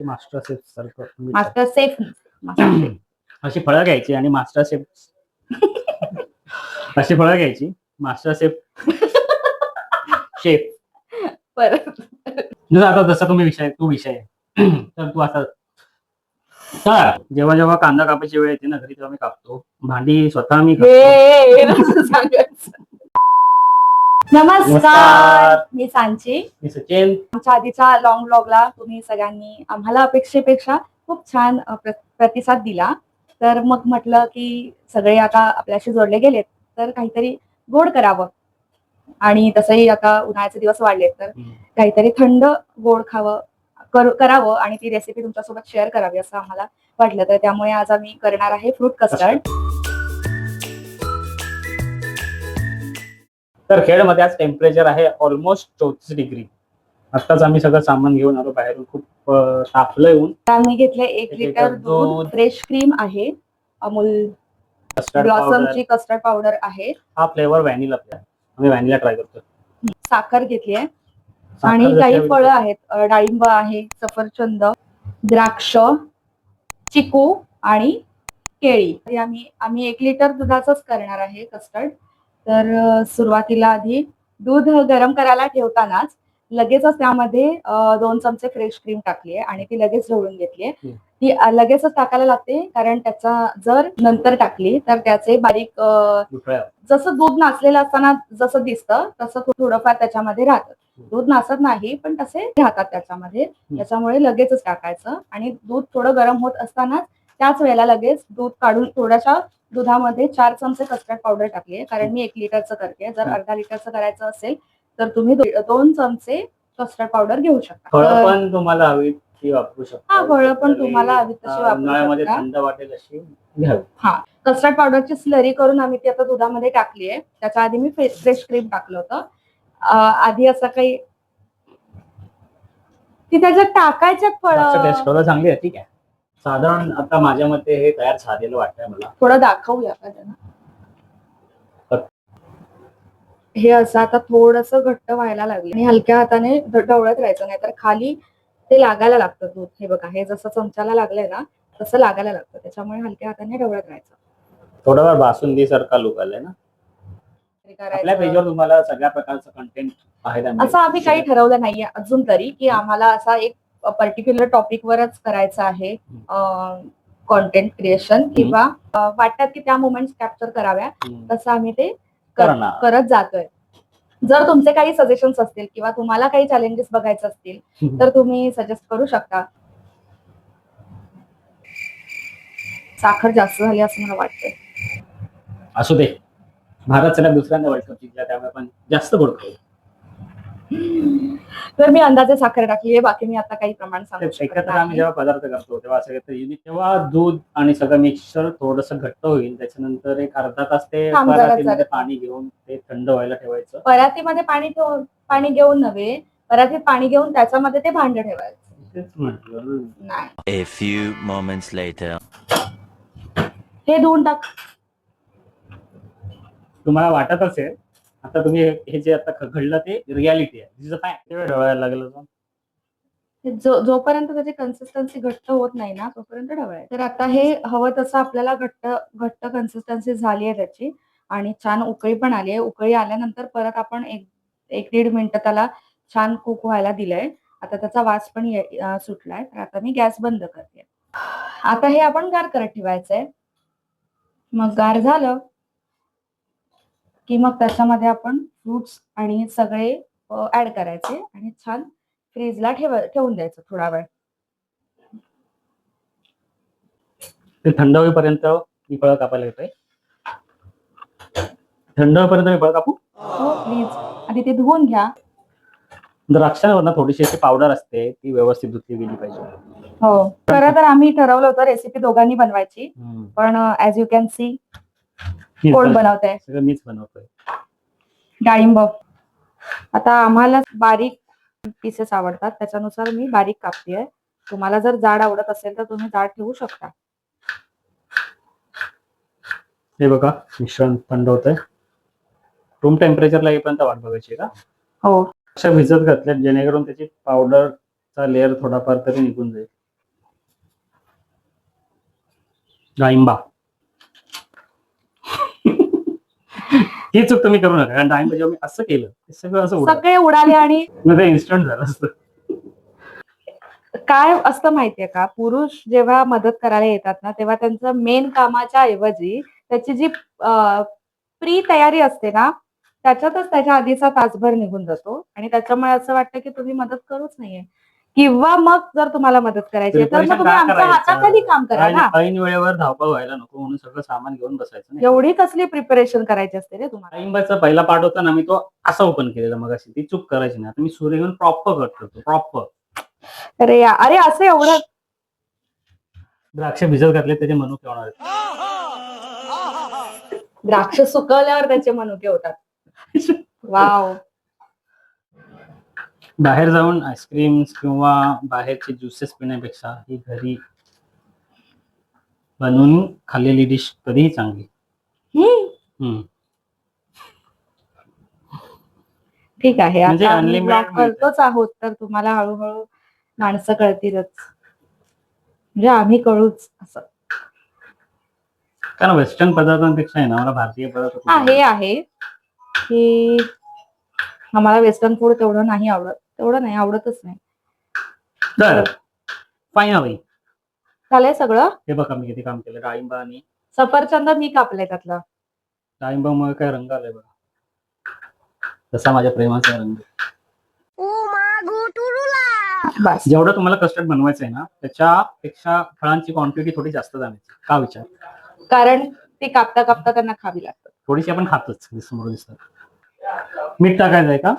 Master chef सारखं master chef अशी फळं घ्यायची आणि मास्टर शेफ अशी फळं घ्यायची मास्टर शेफ शेफ परत आता जसा तू विषय तर तू आता जेव्हा जेव्हा कांदा कापायची वेळ येते ना घरी तेव्हा मी कापतो. भांडी स्वतः मी नमस्कार, मी सांची. मी सचिन. आमच्या आधीच्या लॉंग व्लॉगला तुम्ही सगळ्यांनी आम्हाला अपेक्षेपेक्षा खूप छान प्रतिसाद दिला. तर मग म्हटलं की सगळे आता आपल्याशी जोडले गेलेत तर काहीतरी गोड करावं, आणि तसंही आता उन्हाळ्याचे दिवस वाढलेत तर काहीतरी थंड गोड खावं करावं आणि ती रेसिपी तुमच्यासोबत शेअर करावी असं आम्हाला वाटलं. तर त्यामुळे आज आम्ही करणार आहे फ्रूट कस्टर्ड. तर खेडमध्ये आज टेम्परेचर आहे ऑलमोस्ट 34 डिग्री. आताच आम्ही सगळं सामान घेऊन आलो बाहेरून, खूप तापलंय ऊन. आम्ही घेतले 1 लिटर दूध, फ्रेश क्रीम आहे, अमूल ब्लॉसमची कस्टर्ड पावडर आहे. हा फ्लेवर व्हॅनिला आहे, आम्ही व्हॅनिला ट्राय करतो. साखर घेतली आहे आणि काही फळं आहेत, डाळिंब आहे, सफरचंद, द्राक्ष, चिकू आणि केळी. आम्ही 1 लिटर दुधाचंच करणार आहे कस्टर्ड. तर सुरुवातीला आधी दूध गरम करायला ठेवतानाच लगेचच त्यामध्ये 2 चमचे फ्रेश क्रीम टाकली आहे आणि ती लगेच ढवळून घेतली आहे. ती लगेचच टाकायला लागते, कारण त्याचा जर नंतर टाकली तर त्याचे बारीक जसं दूध नासलेलं असताना जसं दिसतं तसं थोडंफार त्याच्यामध्ये राहतं. दूध नासत नाही पण तसे राहतात त्याच्यामध्ये. त्याच्यामुळे लगेचच टाकायचं आणि दूध थोडं गरम होत असतानाच त्याच वेळेला लगेच दूध काढून थोड्याशा दुधामध्ये 4 चमचे कस्टर्ड पावडर टाकली आहे, कारण मी 1 लिटरचं करते. जर अर्धा लिटरचं करायचं असेल तर तुम्ही 2 चमचे कस्टर्ड पावडर घेऊ शकता. फळं पण तुम्हाला हवी ती वापरू शकता. हा, फळं पण तुम्हाला हवी तशी वापरू शकता. थंड वाटेल अशी घ्यावी. हा, कस्टर्ड पावडरची स्लरी करून आम्ही ती आता दुधामध्ये टाकली आहे. त्याच्या आधी मी फ्रेश क्रीम टाकलं होतं. आधी असं काही ती त्याच्यात टाकायच्यात फळं. टेस्ट थोडं चांगली आहे, ठीक आहे. साधारण आता माझ्या मते हे तयार झालेलं वाटतंय मला. थोडं दाखवूया का त्यांना? हे असं आता थोडस घट्ट व्हायला लागलं आणि हलक्या हाताने ढवळत राहायचं, नाहीतर खाली ते लागायला लागतं दूध. हे बघा, हे जसं चमच्याला लागलंय ना तसं लागायला लागतं, त्याच्यामुळे हलक्या हाताने ढवळत राहायचं. थोडा बासुंदी सारखा लुक आलाय ना. आपल्या पेजवर तुम्हाला सगळ्या प्रकारचं कंटेंट पाहायला मिळेल. असं आम्ही काही ठरवलं नाहीये अजून तरी की आम्हाला असा एक पर्टिक्युलर टॉपिक वरच करायचं आहे कॉन्टेंट क्रिएशन, किंवा वाटतात की त्या मोमेंट्स कॅप्चर कराव्या तसं आम्ही ते करत जातोय. जर तुमचे काही सजेशन्स असतील किंवा तुम्हाला काही चॅलेंजेस बघायचे असतील तर तुम्ही सजेस्ट करू शकता. साखर जास्त झाली असं मला वाटतंय. असू दे, भारत सलग दुसऱ्यांदा वर्ल्ड कप जिंकला, त्यामुळे पण जास्त गोड खाऊ. तर मी अंदाजे साखर टाकली आहे, बाकी मी आता काही प्रमाण सांगू शकत नाही. एकत्र आम्ही जेव्हा पदार्थ करतो तेव्हा असं तेव्हा दूध आणि सगळं मिक्सचर थोडंसं घट्ट होईल, त्याच्यानंतर एक अर्धा तास ते परातीमध्ये पाणी घेऊन ते थंड व्हायला ठेवायचं. परातीमध्ये पाणी घेऊन नव्हे, परातीत पाणी घेऊन त्याच्यामध्ये ते भांड ठेवायचं. A few moments later. हे धुवून टाक. तुम्हाला वाटत असेल आता तुम्ही हे जे आता घडलं ते रियालिटी आहे, ढवळायला लागलं. जोपर्यंत त्याची कन्सिस्टन्सी घट्ट होत नाही ना तोपर्यंत ढवळायचं. तर आता हे हवं तसं आपल्याला घट्ट कन्सिस्टन्सी झाली आहे त्याची, आणि छान उकळी पण आली आहे. उकळी आल्यानंतर परत आपण 1-1.5 मिनिटं त्याला छान कुक व्हायला दिलंय. आता त्याचा वास पण सुटलाय. तर आता मी गॅस बंद करते. आता हे आपण गार करत ठेवायचंय. मग गार झालं की मग त्याच्यामध्ये आपण फ्रुट्स आणि सगळे ऍड करायचे आणि छान फ्रीजला ठेवून द्यायचं थोडा वेळ. ते थंड होईपर्यंत मी फळं कापायला येतोय. थंड होईपर्यंत मी फळं कापू? हो प्लीज. आधी ते धुवून घ्या. द्राक्षांवर थोडीशी अशी पावडर असते, ती व्यवस्थित धुतली गेली पाहिजे. हो, खरं तर आम्ही ठरवलं होतं रेसिपी दोघांनी बनवायची, पण ऍज यू कॅन सी कोण बनवतंय? सगळं मीच बनवतोय. डाळिंब आता आम्हाला बारीक पीसेस आवडतात, त्याच्यानुसार मी बारीक कापतेय. तुम्हाला जर जाड आवडत असेल तर तुम्ही जाड ठेवू शकता. हे बघा, मिश्रण थंड होतंय. रूम टेम्परेचरला येईपर्यंत वाट बघायची का? हो, अशा भिजत घातल्यात जेणेकरून त्याची पावडरचा लेअर थोडाफार तरी निघून जाईल. डाळिंबा. ही चूक तुम्ही करू नका, कारण डाळिंबा जेव्हा मी असं केलं ते सगळं असं उडालं. सगळे उडाले आणि मग ते इन्स्टंट झालं असतं. काय असतं माहितीये का, पुरुष जेव्हा मदत करायला येतात ना, तेव्हा त्यांचं मेन कामाच्या ऐवजी त्याची जी प्री तयारी असते ना, त्याच्यातच त्याच्या आधीचा तासभर निघून जातो आणि त्याच्यामुळे असं वाटतं की तुम्ही मदत करूच नाहीये. किंवा मग जर तुम्हाला मदत करायची आहे, तर मग Preparation तुम्ही का आमच्या करायचं? हाताखाली काम करा ना. ऐन वेळेवर धावपळ व्हायला नको म्हणून सगळं सामान घेऊन बसायचं नाही. एवढी कसली प्रिपरेशन करायची असते रे तुम्हाला? डाळिंबाचा पहिला पार्ट होता ना, मी तो असा ओपन केलेला मग अशी ती चूक करायची नाही. आता मी सूर्य घेऊन प्रॉपर कट करतो, प्रॉपर. अरे असं एवढं द्राक्ष भिजत घातले त्याचे मनुके होणार आहेत. द्राक्ष सुकवल्यावर त्याचे मनुके होतात. वाव. बाहेर जाऊन आईस्क्रीम किंवा बाहेरचे ज्युसेस पिण्यापेक्षा ही घरी बनवून खाल्लेली डिश कधीही चांगली. हम्म. ठीक आहे, म्हणजे आता आम्ही unlimited ब्लॉग करतोच आहोत, तर तुम्हाला हळूहळू माणसं कळतीलच, म्हणजे आम्ही कळूच असं. कारण वेस्टर्न पदार्थांपेक्षा आहे ना मला भारतीय पदार्थ खूप आवडतात. हे आहे की आम्हाला वेस्टर्न फूड तेवढं नाही आवडत, तेवढं नाही आवडतच नाही. तर फायनली झालंय सगळं. हे बघा मी किती काम केलं. डाळिंबा आणि सफरचंद मी कापलंय त्यातलं. डाळिंबामुळे काय रंग आलाय बघा, तसा माझ्या प्रेमाचा रंग. बस. जेवढं तुम्हाला कस्टर्ड बनवायचं आहे ना, त्याच्यापेक्षा फळांची क्वांटिटी थोडी जास्त जाण्याची. का विचार? कारण ती कापता कापता त्यांना खावी लागतात. थोडीशी आपण खातोच समोर दिसतात. मीठ टाकायचंय का?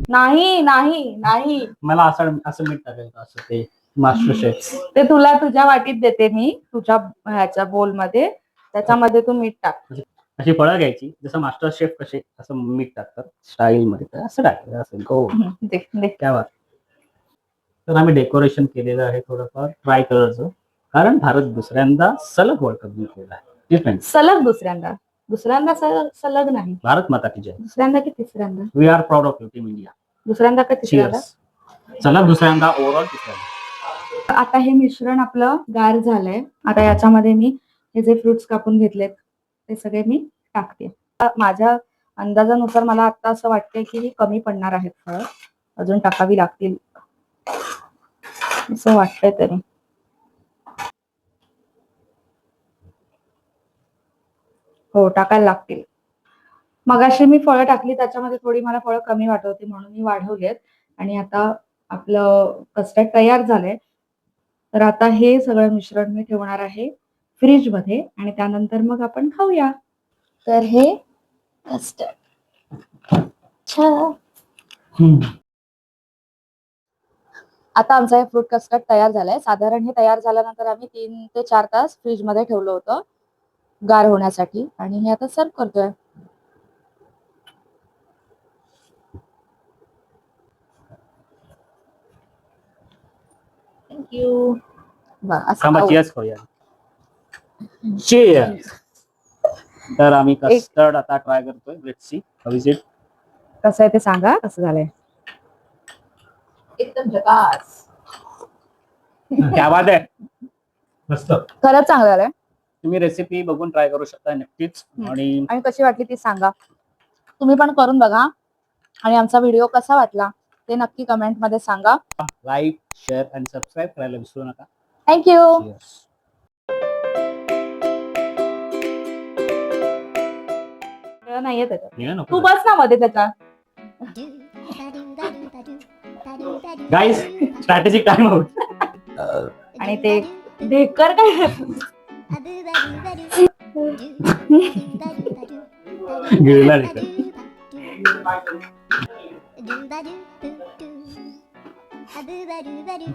नाही नाही नाही, मला असं मीठ टाकायचं, असं ते मास्टर शेफ. ते तुला तुझ्या वाटीत देते मी, तुझ्या ह्याच्या बोल मध्ये, त्याच्यामध्ये तू मीठ टाक. अशी फळं घ्यायची, जसं मास्टर शेफ कसे असं मीठ टाकतात स्टाईल मध्ये, तर असं टाकायचं असं गो. दे दे. काय बात. तर आम्ही डेकोरेशन केलेलं आहे थोडंफार ट्राय कलरचं, कारण भारत दुसऱ्यांदा सलग वर्ल्ड कप जिंकलेला आहे. सलग दुसऱ्यांदा सलग नाही. भारत माता की जय. दुसऱ्यांदा की तिसऱ्यांदा? We are proud of you team India. दुसऱ्यांदा का तिसऱ्यांदा? सलग दुसऱ्यांदा, ओव्हरऑल तिसऱ्यांदा. आता हे मिश्रण आपलं गार झालंय. आता याच्यामध्ये मी हे जे फ्रुट्स कापून घेतलेत ते सगळे मी टाकते. माझ्या अंदाजानुसार मला आता असं वाटतंय की ही कमी पडणार आहेत फळं, अजून टाकावी लागतील असं वाटतंय तरी. हो, टाकायला लागतील. मगाशी मी फळं टाकली, त्याच्यामध्ये थोडी मला फळं कमी वाटत होती म्हणून मी वाढवलेत. आणि आता आपलं कस्टर्ड तयार झालंय. तर आता हे सगळं मिश्रण मी ठेवणार आहे फ्रीज मध्ये आणि त्यानंतर मग आपण खाऊया. तर हे कस्टर्ड. आता आमचा हे फ्रूट कस्टर्ड तयार झालाय. साधारण हे तयार झाल्यानंतर आम्ही 3 ते 4 तास फ्रीज मध्ये ठेवलं होतं गार होण्यासाठी आणि हे आता सर्व करतोय. थँक्यू. चीयर्स करूया. चीयर्स. तर आम्ही कस्टर्ड आता ट्राय करतोय. Let's see how is it. कसं आहे ते सांगा, कसं झालंय. एकदम झकास. क्या बात आहे. मस्त. खरंच चांगलं झालंय. तुम्ही रेसिपी बघून ट्राय करू शकता नक्कीच. आणि कशी वाटली ती सांगा. तुम्ही पण करून बघा आणि आमचा व्हिडिओ कसा वाटला ते नक्की कमेंट मध्ये सांगा. लाईक, शेअर आणि सबस्क्राईब करायला विसरू नका. थँक्यू. नाहीये त्याच्यात. तू बस ना मध्ये त्याच्या. Guys strategic time out. आणि ते ढेकर काय गिळला ढेकर. do ba do do do. A do ba do ba do.